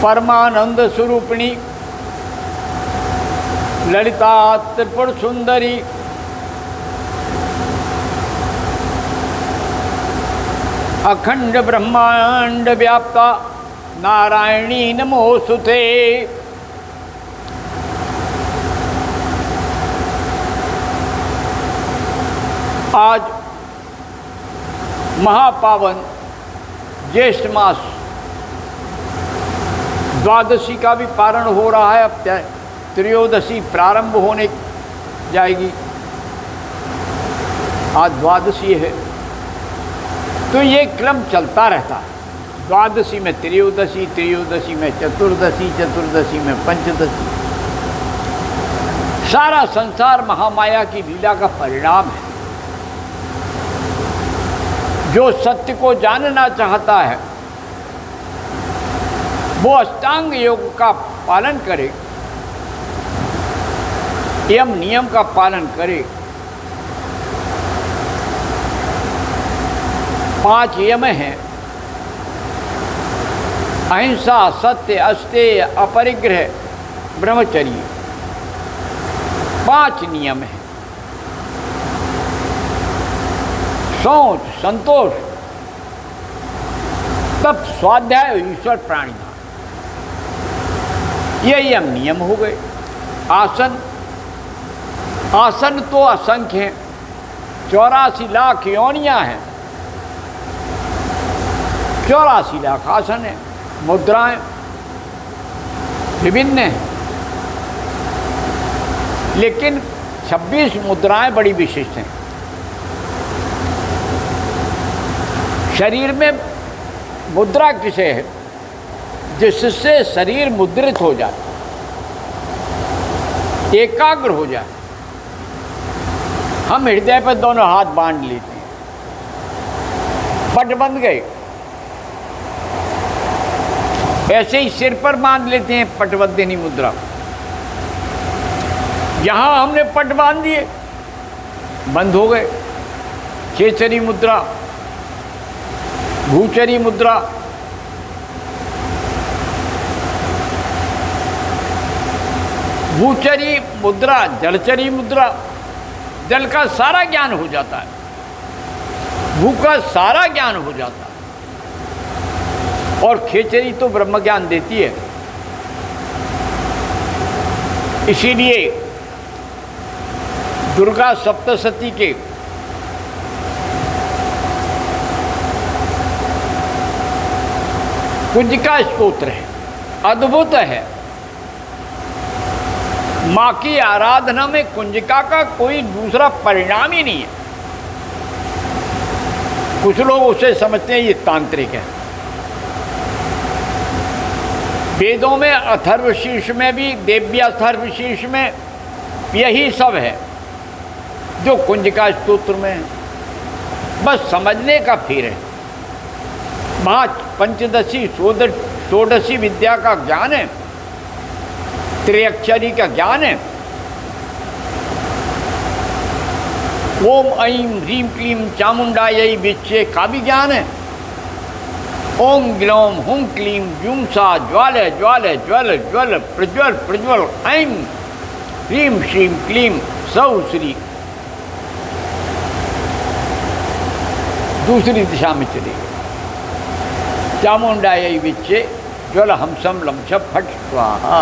परमानंद स्वरूपिणी ललिता त्रिपुर सुंदरी अखंड ब्रह्मांड व्याप्ता नारायणी नमोस्तुते। आज महापावन ज्येष्ठ मास द्वादशी का भी पारण हो रहा है। अब त्रयोदशी प्रारंभ होने जाएगी। आज द्वादशी है तो ये क्रम चलता रहता है। द्वादशी में त्रयोदशी, त्रयोदशी में चतुर्दशी, चतुर्दशी में पंचदशी। सारा संसार महामाया की लीला का परिणाम है। जो सत्य को जानना चाहता है वो अष्टांग योग का पालन करे, यम नियम का पालन करे। 5 यम हैं: अहिंसा, सत्य, अस्तेय, अपरिग्रह, ब्रह्मचर्य। 5 नियम हैं। सोच, संतोष, तप, स्वाध्याय, ईश्वर प्राणिधान। ये यम नियम हो गए। आसन, आसन तो असंख्य हैं। 84 लाख योनियां हैं। 84 लाख आसन हैं। मुद्राएं विभिन्न हैं, लेकिन 26 मुद्राएं बड़ी विशिष्ट हैं। शरीर में मुद्रा किसे है? जिससे शरीर मुद्रित हो जाए, एकाग्र हो जाए। हम हृदय पर दोनों हाथ बांध लेते हैं, पट बंध गए। ऐसे ही सिर पर बांध लेते हैं पटबंधिनी मुद्रा। यहां हमने पट बांध दिए, बंद हो गए। खेचरी मुद्रा, भूचरी मुद्रा, भूचरी मुद्रा, जलचरी मुद्रा। जल का सारा ज्ञान हो जाता है, भू का सारा ज्ञान हो जाता है। और खेचरी तो ब्रह्म ज्ञान देती है। इसीलिए दुर्गा सप्तशती के कुंजिका स्तोत्र है, अद्भुत है। माँ की आराधना में कुंजिका का कोई दूसरा परिणाम ही नहीं है। कुछ लोग उसे समझते हैं ये तांत्रिक है। वेदों में अथर्वशीर्ष में भी, देव्याथर्वशीर्ष में यही सब है जो कुंजिका स्तोत्र में है। बस समझने का फेर है। वहाँ पंचदशी, षोडशी विद्या का ज्ञान है, त्रिअक्षरी का ज्ञान है। ओम ऐं ह्रीं क्लीं चामुंडायै विच्चे का भी ज्ञान है। ओम ग्लौम हुं क्लीं जुं सा ज्वाल ज्वाल ज्वल ज्वल प्रज्वल प्रज्वल ऐं ह्रीं श्रीं क्लीं सौ श्री। दूसरी दिशा में चले गए। चामुंडायै विच्चे ज्वल हमसम लमछ फट स्वाहा।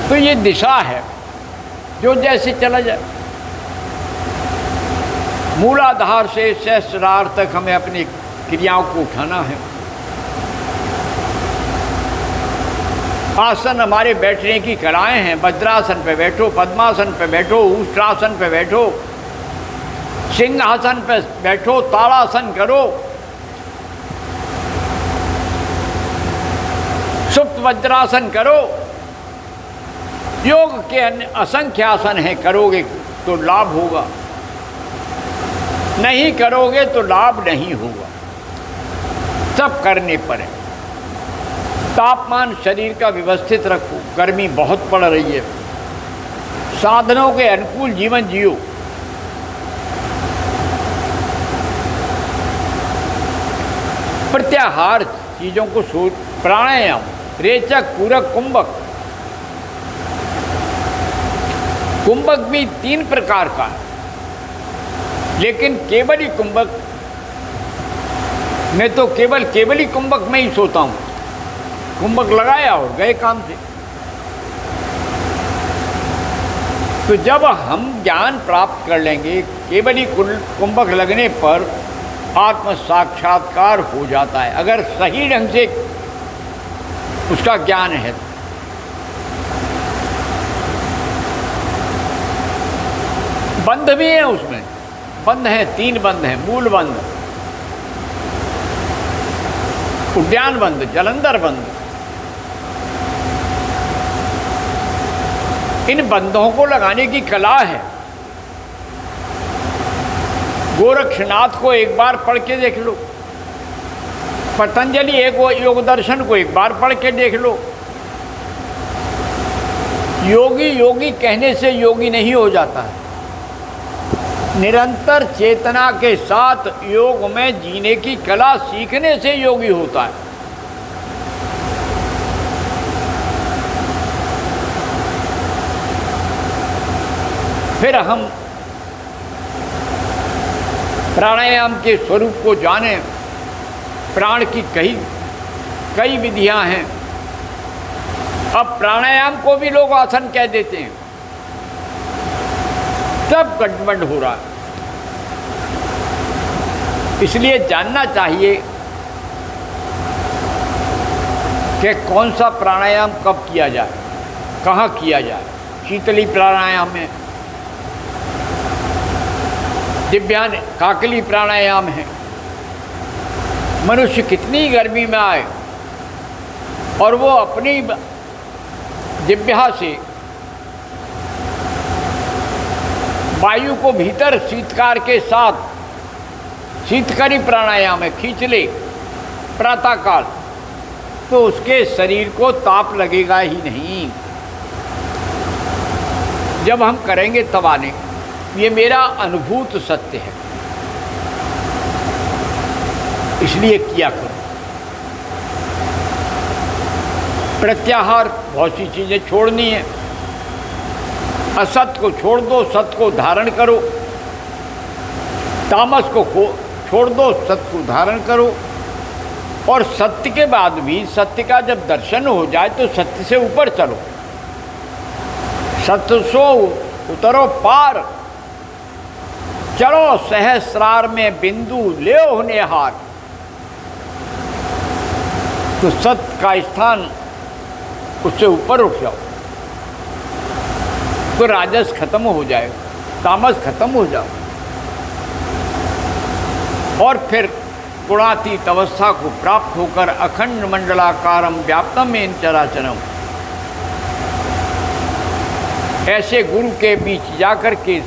तो ये दिशा है जो जैसे चला जाए। मूलाधार से सहस्रार तक हमें अपनी क्रियाओं को उठाना है। आसन हमारे बैठने की कलाएं हैं। वज्रासन पे बैठो, पद्मासन पे बैठो, उष्ट्रासन पे बैठो, सिंहासन पे बैठो, ताड़ासन करो, सुप्त वज्रासन करो। योग के अन्य असंख्य आसन हैं। करोगे तो लाभ होगा, नहीं करोगे तो लाभ नहीं होगा। सब करने पर है। तापमान शरीर का व्यवस्थित रखो। गर्मी बहुत पड़ रही है। साधनों के अनुकूल जीवन जियो। प्रत्याहार चीज़ों को सोच। प्राणायाम, रेचक, पूरक, कुंभक। कुंभक भी 3 प्रकार का है, लेकिन केवली कुंभक, मैं तो केवली कुंभक में ही सोता हूँ। कुंभक लगाया और गए काम से। तो जब हम ज्ञान प्राप्त कर लेंगे, केवली कुंभक लगने पर आत्म साक्षात्कार हो जाता है, अगर सही ढंग से उसका ज्ञान है। बंध भी है उसमें, बंध हैं, 3 बंध हैं। मूल बंध, उद्यान बंध, जलंधर बंध। इन बंधों को लगाने की कला है। गोरक्षनाथ को एक बार पढ़ के देख लो, पतंजलि एक योग दर्शन को एक बार पढ़ के देख लो। योगी योगी कहने से योगी नहीं हो जाता है। निरंतर चेतना के साथ योग में जीने की कला सीखने से योगी होता है। फिर हम प्राणायाम के स्वरूप को जानें। प्राण की कई विधियां हैं। अब प्राणायाम को भी लोग आसन कह देते हैं, सब गड़बड़ हो रहा है। इसलिए जानना चाहिए कि कौन सा प्राणायाम कब किया जाए, कहाँ किया जाए। शीतली प्राणायाम में, दिव्यान काकली प्राणायाम है। मनुष्य कितनी गर्मी में आए और वो अपनी जिह्वा से वायु को भीतर शीतकार के साथ, शीतकारी प्राणायाम है, खींच ले प्रातःकाल, तो उसके शरीर को ताप लगेगा ही नहीं। जब हम करेंगे तब आने, ये मेरा अनुभूत सत्य है, इसलिए किया करो। प्रत्याहार, बहुत सी चीज़ें छोड़नी है। असत को छोड़ दो, सत को धारण करो। तामस को छोड़ दो, सत्य को धारण करो। और सत्य के बाद भी, सत्य का जब दर्शन हो जाए तो सत्य से ऊपर चलो, सत्य सो उतरो पार। चलो सहस्रार में बिंदु ले निहार। तो सत्य का स्थान, उससे ऊपर उठ जाओ तो राजस खत्म हो जाएगा, तामस खत्म हो जाओ। और फिर गुणातीत अवस्था को प्राप्त होकर अखंड मंडलाकारम व्याप्तम इन चराचरम, ऐसे गुरु के बीच जाकर के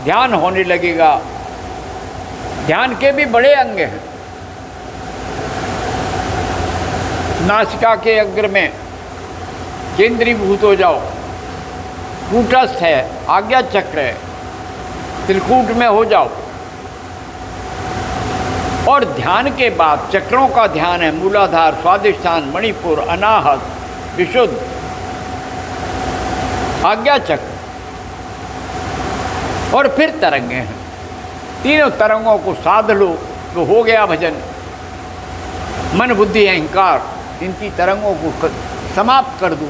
ध्यान होने लगेगा। ध्यान के भी बड़े अंग हैं। नासिका के अग्र में केंद्रीभूत हो जाओ, कूटस्थ है, आज्ञा चक्र है, त्रिकूट में हो जाओ। और ध्यान के बाद चक्रों का ध्यान है, मूलाधार, स्वादिष्ठान, मणिपुर, अनाहत, विशुद्ध, आज्ञा चक्र। और फिर तरंगे हैं। तीनों तरंगों को साध लो तो हो गया भजन। मन, बुद्धि, अहंकार, इनकी तरंगों को समाप्त कर दो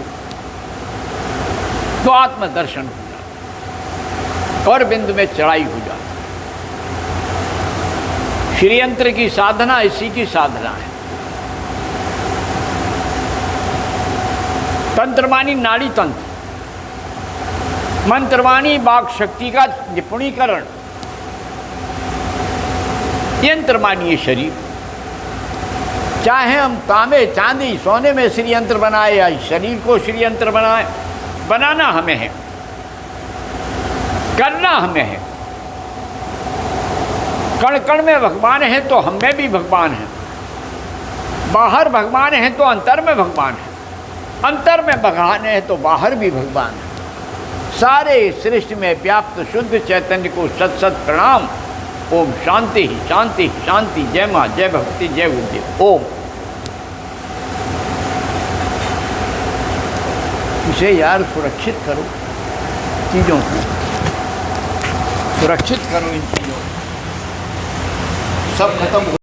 तो आत्मदर्शन हो जाए और बिंदु में चढ़ाई हो जाए। श्रीयंत्र की साधना इसी की साधना है। तंत्रवाणी नाड़ी तंत्र, मंत्रवाणी वाक शक्ति का निपुणीकरण, यंत्रवाणी ये शरीर। चाहे हम तांबे, चांदी, सोने में श्रीयंत्र बनाए या शरीर को श्रीयंत्र बनाए, बनाना हमें है, करना हमें है। कण कण में भगवान है तो हम में भी भगवान है। बाहर भगवान है तो अंतर में भगवान है, अंतर में भगवान है तो बाहर भी भगवान है। सारे सृष्टि में व्याप्त शुद्ध चैतन्य को सत सत प्रणाम। ओम शांति शांति शांति। जय माँ, जय भक्ति, जय गुरुदेव। ओम। इसे यार सुरक्षित करो, चीज़ों को सुरक्षित करो, इन चीज़ों को सब खत्म हो।